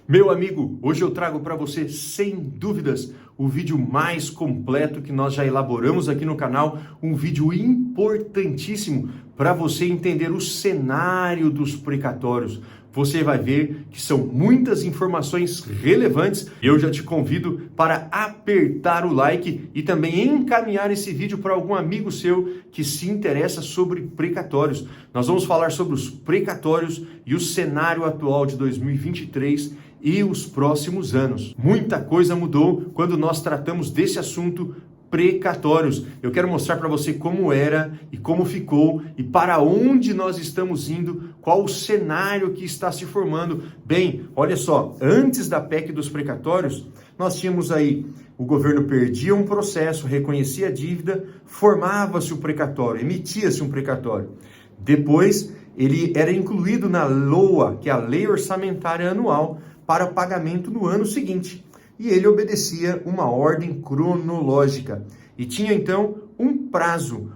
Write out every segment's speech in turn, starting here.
Meu amigo, hoje eu trago para você, sem dúvidas, o vídeo mais completo que nós já elaboramos aqui no canal, um vídeo importantíssimo para você entender o cenário dos precatórios. Você vai ver que são muitas informações relevantes. Eu já te convido para apertar o like e também encaminhar esse vídeo para algum amigo seu que se interessa sobre precatórios. Nós vamos falar sobre os precatórios e o cenário atual de 2023 e os próximos anos. Muita coisa mudou quando nós tratamos desse assunto precatórios. Eu quero mostrar para você como era e como ficou e para onde nós estamos indo, qual o cenário que está se formando. Bem, olha só, antes da PEC dos precatórios, nós tínhamos aí, o governo perdia um processo, reconhecia a dívida, formava-se o precatório, emitia-se um precatório. Depois, ele era incluído na LOA, que é a Lei Orçamentária Anual, para pagamento no ano seguinte. E ele obedecia uma ordem cronológica. E tinha então um prazo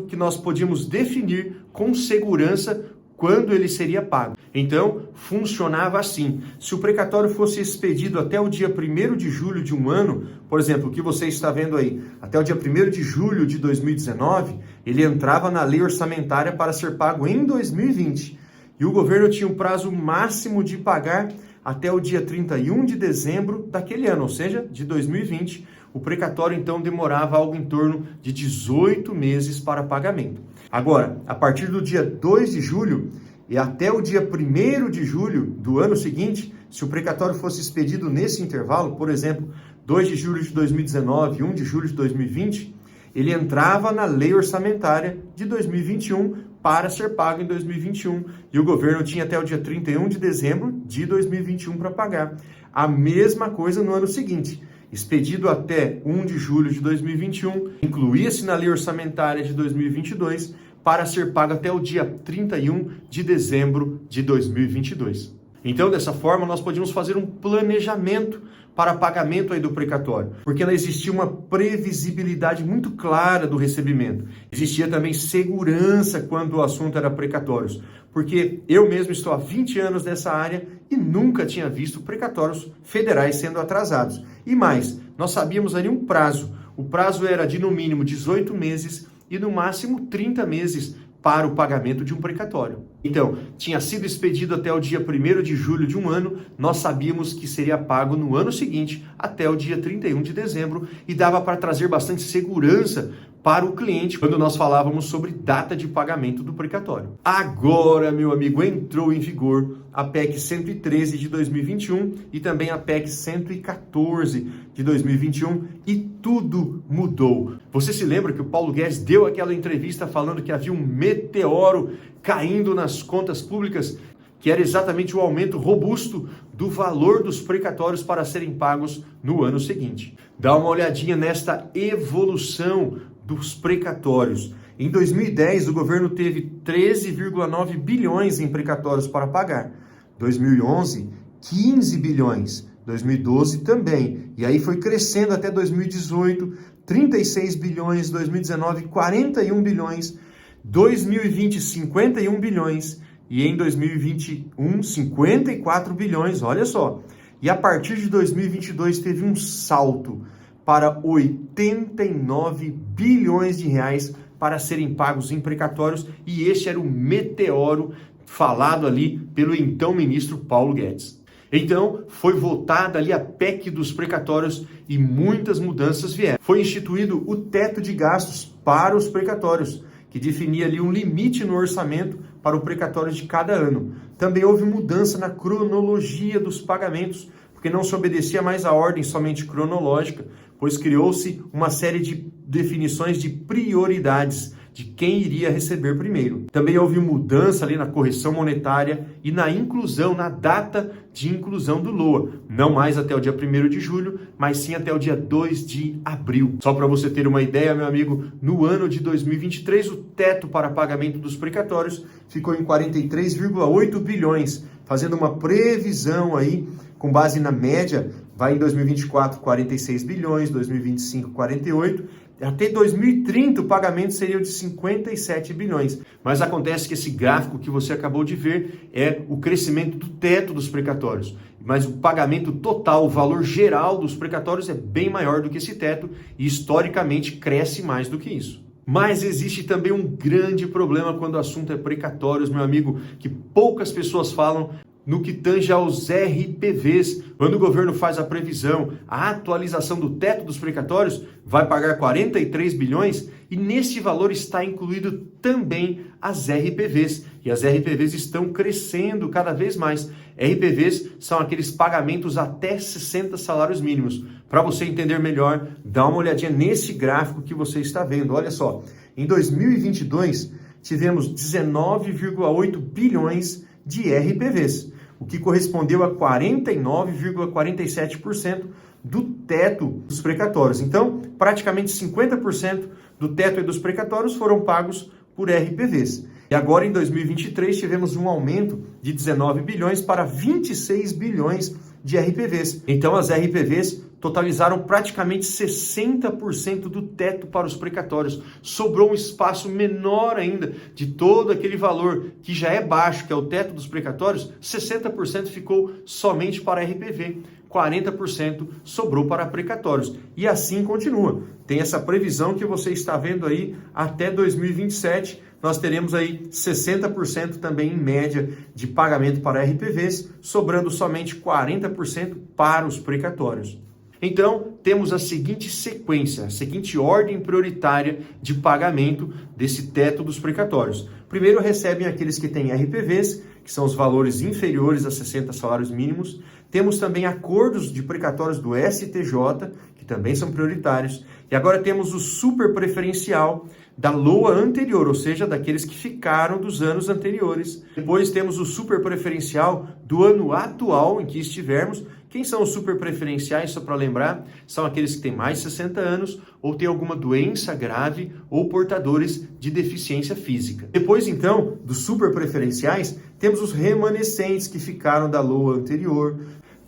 que nós podíamos definir com segurança quando ele seria pago. Então, funcionava assim. Se o precatório fosse expedido até o dia 1º de julho de um ano, por exemplo, o que você está vendo aí, até o dia 1º de julho de 2019, ele entrava na lei orçamentária para ser pago em 2020. E o governo tinha um prazo máximo de pagar até o dia 31 de dezembro daquele ano, ou seja, de 2020. O precatório, então, demorava algo em torno de 18 meses para pagamento. Agora, a partir do dia 2 de julho e até o dia 1º de julho do ano seguinte, se o precatório fosse expedido nesse intervalo, por exemplo, 2 de julho de 2019 e 1 de julho de 2020, ele entrava na lei orçamentária de 2021 para ser pago em 2021. E o governo tinha até o dia 31 de dezembro de 2021 para pagar. A mesma coisa no ano seguinte. Expedido até 1 de julho de 2021, incluía-se na lei orçamentária de 2022 para ser pago até o dia 31 de dezembro de 2022. Então, dessa forma, nós podíamos fazer um planejamento para pagamento aí do precatório, porque existia uma previsibilidade muito clara do recebimento. Existia também segurança quando o assunto era precatórios, porque eu mesmo estou há 20 anos nessa área e nunca tinha visto precatórios federais sendo atrasados. E mais, nós sabíamos ali um prazo. O prazo era de no mínimo 18 meses e no máximo 30 meses para o pagamento de um precatório. Então, tinha sido expedido até o dia 1º de julho de um ano, nós sabíamos que seria pago no ano seguinte, até o dia 31 de dezembro, e dava para trazer bastante segurança para o cliente quando nós falávamos sobre data de pagamento do precatório. Agora, meu amigo, entrou em vigor a PEC 113 de 2021 e também a PEC 114 de 2021 e tudo mudou. Você se lembra que o Paulo Guedes deu aquela entrevista falando que havia um meteoro caindo nas contas públicas, que era exatamente o aumento robusto do valor dos precatórios para serem pagos no ano seguinte. Dá uma olhadinha nesta evolução dos precatórios. Em 2010, o governo teve 13,9 bilhões em precatórios para pagar. 2011, 15 bilhões. 2012 também. E aí foi crescendo até 2018, 36 bilhões. 2019, 41 bilhões. 2020, 51 bilhões. E em 2021, 54 bilhões. Olha só. E a partir de 2022 teve um salto para 89 bilhões de reais para serem pagos em precatórios, e este era o meteoro falado ali pelo então ministro Paulo Guedes. Então, foi votada ali a PEC dos precatórios e muitas mudanças vieram. Foi instituído o teto de gastos para os precatórios, que definia ali um limite no orçamento para o precatório de cada ano. Também houve mudança na cronologia dos pagamentos, porque não se obedecia mais à ordem somente cronológica, pois criou-se uma série de definições de prioridades de quem iria receber primeiro. Também houve mudança ali na correção monetária e na inclusão, na data de inclusão do LOA. Não mais até o dia 1º de julho, mas sim até o dia 2 de abril. Só para você ter uma ideia, meu amigo, no ano de 2023, o teto para pagamento dos precatórios ficou em 43,8 bilhões, fazendo uma previsão aí, com base na média, vai em 2024 46 bilhões, 2025 48, até 2030 o pagamento seria de 57 bilhões. Mas acontece que esse gráfico que você acabou de ver é o crescimento do teto dos precatórios. mas o pagamento total, o valor geral dos precatórios é bem maior do que esse teto e historicamente cresce mais do que isso. Mas existe também um grande problema quando o assunto é precatórios, meu amigo, que poucas pessoas falam no que tange aos RPVs. Quando o governo faz a previsão, a atualização do teto dos precatórios, vai pagar 43 bilhões e nesse valor está incluído também as RPVs. E as RPVs estão crescendo cada vez mais. RPVs são aqueles pagamentos até 60 salários mínimos. Para você entender melhor, dá uma olhadinha nesse gráfico que você está vendo. Olha só, em 2022 tivemos 19,8 bilhões de RPVs, o que correspondeu a 49,47% do teto dos precatórios. Então, praticamente 50% do teto dos precatórios foram pagos por RPVs. E agora, em 2023, tivemos um aumento de 19 bilhões para 26 bilhões de RPVs. Então, as RPVs totalizaram praticamente 60% do teto para os precatórios. Sobrou um espaço menor ainda de todo aquele valor que já é baixo, que é o teto dos precatórios, 60% ficou somente para RPV. 40% sobrou para precatórios. E assim continua. Tem essa previsão que você está vendo aí até 2027. Nós teremos aí 60% também em média de pagamento para RPVs, sobrando somente 40% para os precatórios. Então, temos a seguinte sequência, a seguinte ordem prioritária de pagamento desse teto dos precatórios. Primeiro recebem aqueles que têm RPVs, que são os valores inferiores a 60 salários mínimos. Temos também acordos de precatórios do STJ, que também são prioritários. E agora temos o super preferencial da LOA anterior, ou seja, daqueles que ficaram dos anos anteriores. Depois temos o super preferencial do ano atual em que estivermos. Quem são os super preferenciais, só para lembrar, são aqueles que têm mais de 60 anos ou têm alguma doença grave ou portadores de deficiência física. Depois, então, dos super preferenciais, temos os remanescentes que ficaram da LOA anterior,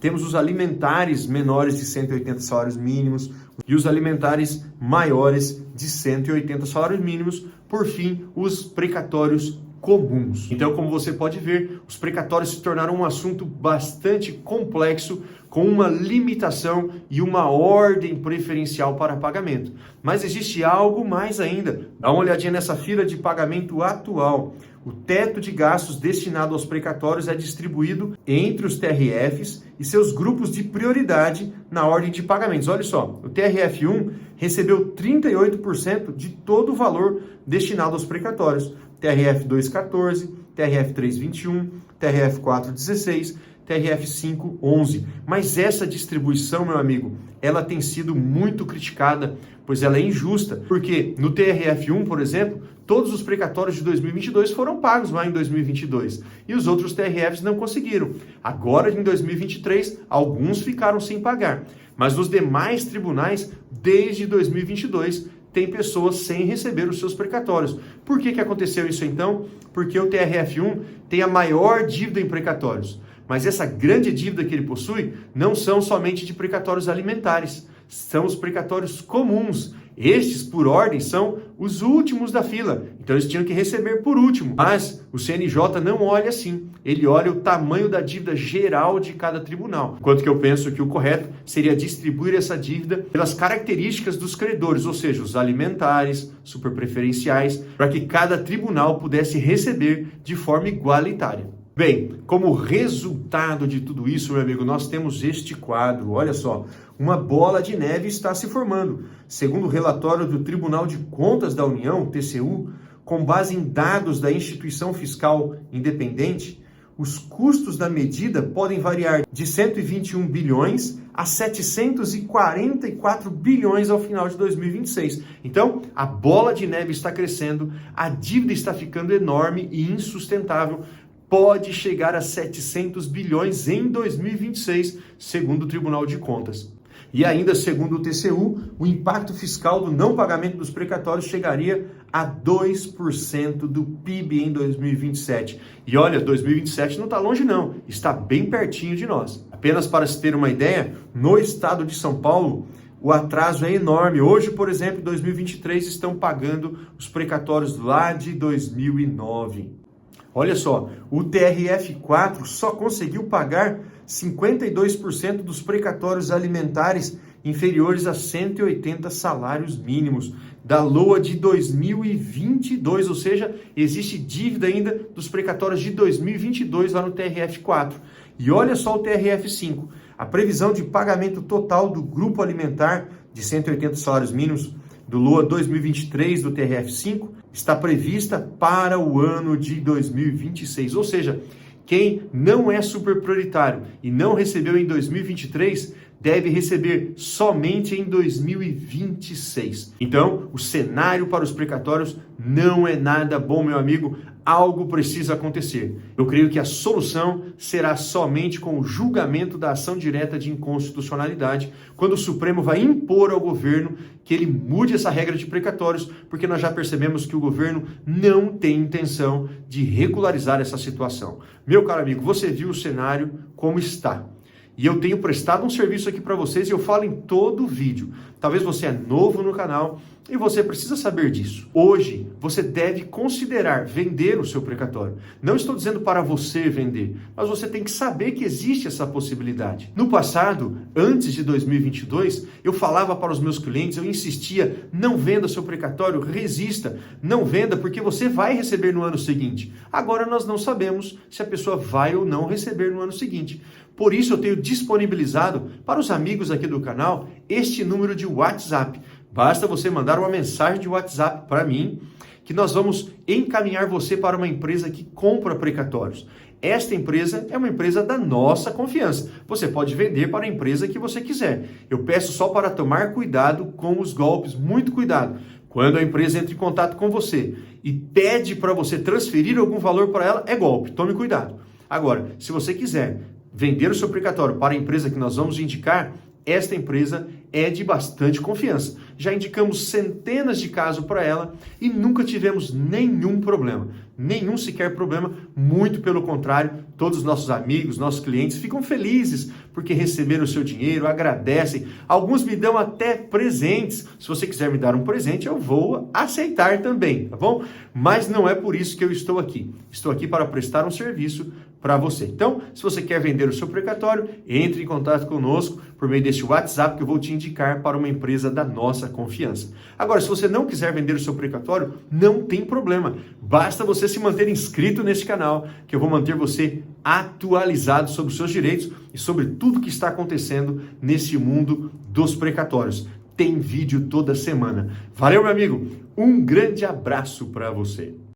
temos os alimentares menores de 180 salários mínimos e os alimentares maiores de 180 salários mínimos, por fim, os precatórios comuns. Então, como você pode ver, os precatórios se tornaram um assunto bastante complexo, com uma limitação e uma ordem preferencial para pagamento. Mas existe algo mais ainda. Dá uma olhadinha nessa fila de pagamento atual. O teto de gastos destinado aos precatórios é distribuído entre os TRFs e seus grupos de prioridade na ordem de pagamentos. Olha só, o TRF1 recebeu 38% de todo o valor destinado aos precatórios. TRF 214, TRF 321, TRF 416, TRF 511. Mas essa distribuição, meu amigo, ela tem sido muito criticada, pois ela é injusta, porque no TRF1, por exemplo, todos os precatórios de 2022 foram pagos lá em 2022 e os outros TRFs não conseguiram. Agora, em 2023, alguns ficaram sem pagar, mas nos demais tribunais, desde 2022, tem pessoas sem receber os seus precatórios. Por que aconteceu isso então? Porque o TRF1 tem a maior dívida em precatórios. Mas essa grande dívida que ele possui não são somente de precatórios alimentares, são os precatórios comuns. Estes, por ordem, são os últimos da fila. Então eles tinham que receber por último. Mas o CNJ não olha assim. Ele olha o tamanho da dívida geral de cada tribunal. Enquanto que eu penso que o correto seria distribuir essa dívida pelas características dos credores, ou seja, os alimentares, superpreferenciais, para que cada tribunal pudesse receber de forma igualitária. Bem, como resultado de tudo isso, meu amigo, nós temos este quadro. Olha só, uma bola de neve está se formando. Segundo o relatório do Tribunal de Contas da União, TCU, com base em dados da instituição fiscal independente, os custos da medida podem variar de 121 bilhões a 744 bilhões ao final de 2026. Então, a bola de neve está crescendo, a dívida está ficando enorme e insustentável, pode chegar a 700 bilhões em 2026, segundo o Tribunal de Contas. E ainda, segundo o TCU, o impacto fiscal do não pagamento dos precatórios chegaria a 2% do PIB em 2027. E olha, 2027 não está longe não, está bem pertinho de nós. Apenas para se ter uma ideia, no estado de São Paulo, o atraso é enorme. Hoje, por exemplo, em 2023, estão pagando os precatórios lá de 2009. Olha só, o TRF4 só conseguiu pagar 52% dos precatórios alimentares inferiores a 180 salários mínimos da LOA de 2022, ou seja, existe dívida ainda dos precatórios de 2022 lá no TRF4. E olha só o TRF5, a previsão de pagamento total do grupo alimentar de 180 salários mínimos do LOA 2023 do TRF5 está prevista para o ano de 2026, ou seja, quem não é super prioritário e não recebeu em 2023 deve receber somente em 2026. Então, o cenário para os precatórios não é nada bom, meu amigo. Algo precisa acontecer. Eu creio que a solução será somente com o julgamento da ação direta de inconstitucionalidade, quando o Supremo vai impor ao governo que ele mude essa regra de precatórios, porque nós já percebemos que o governo não tem intenção de regularizar essa situação. Meu caro amigo, você viu o cenário como está. E eu tenho prestado um serviço aqui para vocês e eu falo em todo o vídeo. Talvez você é novo no canal e você precisa saber disso. Hoje, você deve considerar vender o seu precatório. Não estou dizendo para você vender, mas você tem que saber que existe essa possibilidade. No passado, antes de 2022, eu falava para os meus clientes, eu insistia, não venda seu precatório, resista, não venda porque você vai receber no ano seguinte. Agora nós não sabemos se a pessoa vai ou não receber no ano seguinte. Por isso eu tenho disponibilizado para os amigos aqui do canal este número de WhatsApp. Basta você mandar uma mensagem de WhatsApp para mim, que nós vamos encaminhar você para uma empresa que compra precatórios. Esta empresa é uma empresa da nossa confiança. Você pode vender para a empresa que você quiser. Eu peço só para tomar cuidado com os golpes, muito cuidado. Quando a empresa entra em contato com você e pede para você transferir algum valor para ela, é golpe. Tome cuidado. Agora, se você quiser vender o seu precatório para a empresa que nós vamos indicar, esta empresa é de bastante confiança. Já indicamos centenas de casos para ela e nunca tivemos nenhum problema. Nenhum sequer problema, muito pelo contrário, todos os nossos amigos, nossos clientes ficam felizes porque receberam o seu dinheiro, agradecem. Alguns me dão até presentes. Se você quiser me dar um presente, eu vou aceitar também, tá bom? Mas não é por isso que eu estou aqui. Estou aqui para prestar um serviço para você. Então, se você quer vender o seu precatório, entre em contato conosco por meio deste WhatsApp que eu vou te indicar para uma empresa da nossa confiança. Agora, se você não quiser vender o seu precatório, não tem problema. Basta você se manter inscrito neste canal, que eu vou manter você atualizado sobre os seus direitos e sobre tudo que está acontecendo nesse mundo dos precatórios. Tem vídeo toda semana. Valeu, meu amigo. Um grande abraço para você.